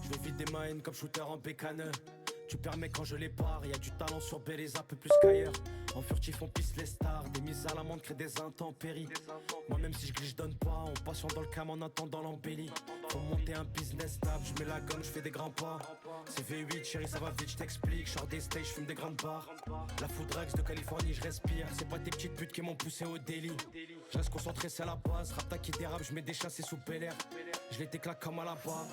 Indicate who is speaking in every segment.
Speaker 1: Je vais vider ma haine comme shooter en bécaneux. Tu permets quand je les pars, y'a du talent sur Belize un peu plus qu'ailleurs. En furtif on pisse les stars, des mises à l'amende créent des intempéries. Moi même si je glisse je donne pas, on patient dans le cam en attendant l'embellie. Faut monter un business stable, je mets la gomme, je fais des grands pas. C'est V8 chérie ça va vite, je t'explique. J'sors des stages, je fume des grandes barres. La foudrex de Californie je respire. C'est pas tes petites putes qui m'ont poussé au délit. Je reste concentré c'est à la base, rapta qui dérape, je mets des chassés sous Bel Air. Je les déclare comme à la barre.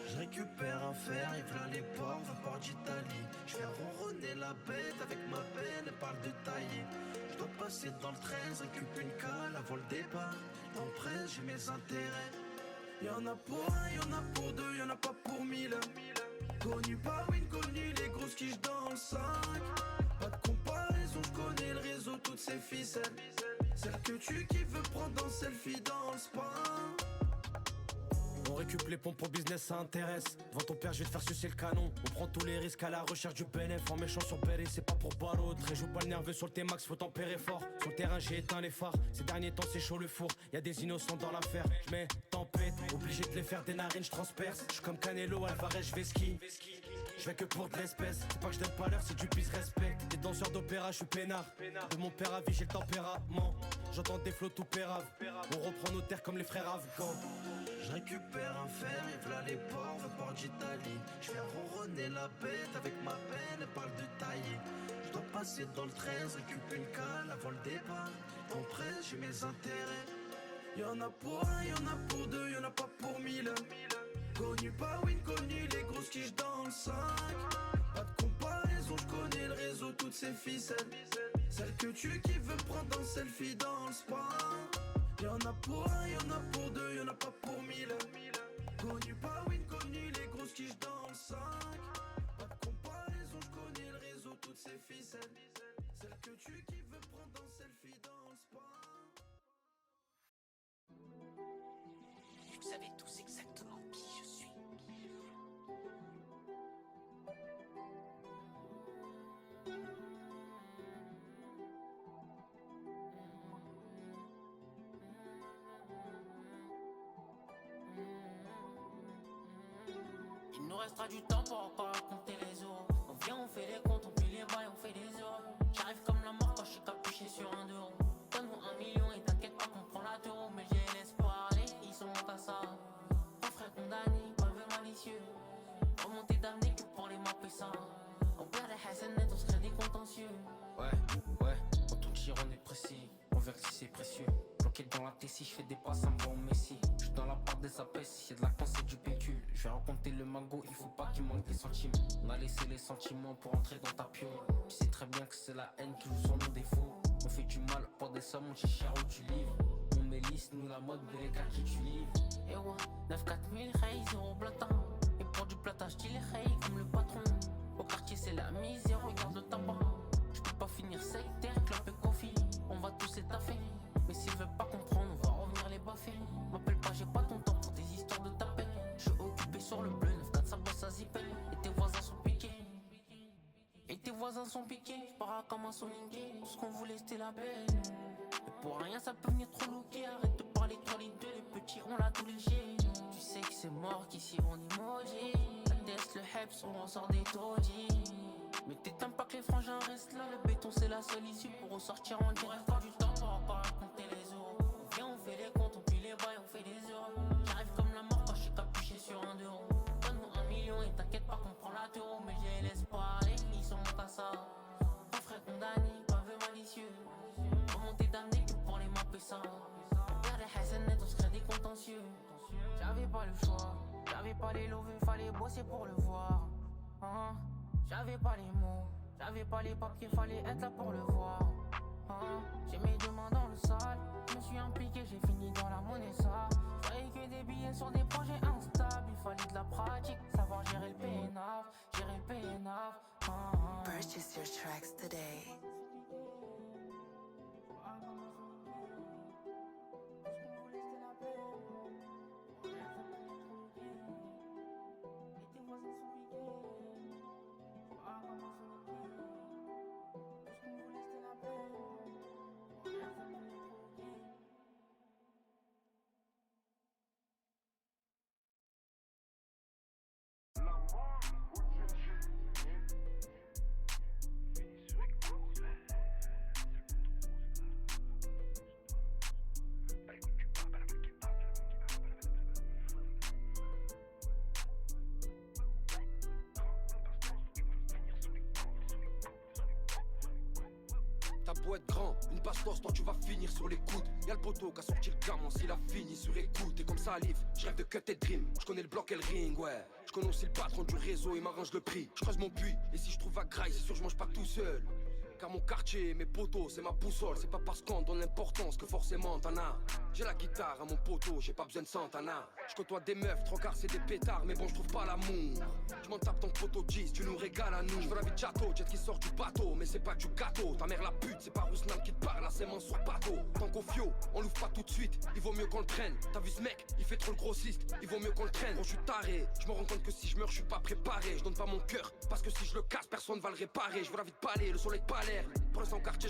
Speaker 2: Je récupère un fer, et v'là les ports, va port d'Italie. Je fais ronronner la bête avec ma peine, elle parle de tailler. Je dois passer dans le 13, récupère une cale avant le départ. Dans le presse, j'ai mes intérêts. Y'en a pour un, y'en a pour deux, y'en a pas pour mille. Connu par win, connu les grosses quiches dans le 5. Pas de comparaison, je connais le réseau, toutes ces ficelles. Celle que tu kiffes veut prendre en selfie dans le spa.
Speaker 1: On récup les pompes pour business, ça intéresse. Devant ton père, je vais te faire sucer le canon. On prend tous les risques à la recherche du bénéf. En méchant sur Bel, c'est pas pour ballot. Très joue pas le nerveux sur le T-Max, faut tempérer fort. Sur le terrain, j'ai éteint les phares. Ces derniers temps, c'est chaud le four. Y'a des innocents dans l'affaire. J'mets tempête, obligé de les faire des narines, j'transperce. J'suis comme Canelo, Alvarez, j'vais ski. J'vais que pour de l'espèce. C'est pas que je donne pas l'heure, c'est du bis respect. Des danseurs d'opéra, j'suis peinard. De mon père à vie, j'ai le tempérament. J'entends des flots tout péraves. On reprend nos terres comme les frères afghans.
Speaker 2: Je récupère un fer, et v'là les ports, va port d'Italie. Je fais ronronner la bête avec ma peine, elle parle de tailler. Je dois passer dans le 13, récupère une cale avant le départ. En presse, j'ai mes intérêts. Y'en a pour un, y'en a pour deux, y'en a pas pour mille. Connu par win, connu les grosses quiches dans le 5. Pas de comparaison, je connais le réseau, toutes ces ficelles. Celle que tu kiffes veut prendre en selfie dans le spa. Y'en a pour un, y'en a pour deux, y'en a pas pour mille. Connu par win, connu les grosses quiches dans le 5. Pas de comparaison, je connais le réseau, toutes ces ficelles. Celle que tu kiffes veut prendre en selfie dans le spa.
Speaker 3: Vous savez tous exactement qui je suis. Il nous restera du temps pour encore raconter les euros. On vient, on fait les comptes, on plie les bails, on fait des euros. J'arrive comme la mort quand je suis capuché sur un euro. Donne-moi 1 million et t'inquiète pas qu'on prend la taureau. Mais je les laisse parler, ils sont à ça. Mon frère condamné, mauvais malicieux. Remonter d'amener que pour les mapper ça. On perd les Hassanet, on se crée des contentieux. Ouais, quand on tire on est précis. On vertit c'est précieux. Bloqué dans la Tessie, je fais des passes, un bon Messi. Je suis dans la part des apaises, y'a de la conce et du pécule. Je vais raconter le magot, il faut pas qu'il manque des centimes. On a laissé les sentiments pour entrer dans ta piole. Tu sais très bien que c'est la haine qui joue sur nos défauts. On fait du mal pour des sommes, on cher où tu livres. On mélisse, nous la mode, mais les gars qui tu livres. Et ouais, 9-4 000 rails, 0 blatin. Et pour du platage, tu les rails comme le patron. Au quartier, c'est la misère, regarde le tabac. Je peux pas finir sectaire, clope et coffee. On va tous les taffer. Mais s'ils veulent pas comprendre, on va revenir les baffer. M'appelle pas, j'ai pas ton temps pour des histoires de taper. Je suis occupé sur le bleu, 9-4 ça bosse à zipper. Et tes voisins sont piqués. J'pars comme un soningué. Tout ce qu'on voulait c'était la belle. Et pour rien ça peut venir trop looker. Arrête de parler toi les deux, les petits on l'a tout léger. Tu sais que c'est mort qu'ici on est maudit. La test, le heps, on en sort des taudis. Mais t'étonnes pas que les frangins restent là. Le béton c'est la seule issue pour ressortir en direct. Pas du temps pour encore raconter les euros. On vient, on fait les comptes, on plie les bails, on fait des euros. J'arrive comme la mort quand je suis capuché sur un euro. Donne-moi 1 million et t'inquiète pas qu'on prend la taureau. Mais je les laisse parler, ils sont à ça. Mon frère condamné, pavé malicieux. Remonter d'amener que pour les mapper ça. On perd les Hassanet, on se crée des contentieux. J'avais pas le choix, j'avais pas les lovés, fallait bosser pour le voir. Hein? J'avais pas les mots, j'avais pas les papiers, fallait être là pour le voir. Hein? J'ai mis 2 mains dans le sale, je me suis impliqué, j'ai fini dans la monnaie ça. J'avais que des billets sur des projets instables, il fallait de la pratique, savoir gérer le PNAF, gérer le PNAF. Hein?
Speaker 4: Purchase your tracks today.
Speaker 5: beau être grand, une bastos, toi tu vas finir sur les coudes. Y'a le poteau qui a sorti le gamin, s'il a fini sur écoute. Et comme ça, Liv, je rêve de cut et dream. Je connais le bloc et le ring, ouais. Je connais aussi le patron du réseau, il m'arrange le prix. Je creuse mon puits, et si je trouve à graille, c'est sûr je mange pas tout seul. Car mon quartier, mes poteaux, c'est ma boussole. C'est pas parce qu'on donne l'importance que forcément t'en as. J'ai la guitare à mon poteau, j'ai pas besoin de Santana. Je côtoie des meufs, trois quarts c'est des pétards, mais bon je trouve pas l'amour. Je m'en tape ton poteau 10, tu nous régales à nous. Je veux la vie de château, jet qui sort du bateau, mais c'est pas du gâteau. Ta mère la pute, c'est pas Rousnam qui te parle, là c'est sur bateau. Tant qu'au fio, on l'ouvre pas tout de suite, il vaut mieux qu'on le traîne. T'as vu ce mec, il fait trop le grossiste, il vaut mieux qu'on le traîne. Quand je suis taré, je me rends compte que si je meurs, je suis pas préparé. Je donne pas mon cœur, parce que si je le casse, personne va le réparer. Je veux la vie de palais, le soleil pas l'air. Pour l'instant quartier,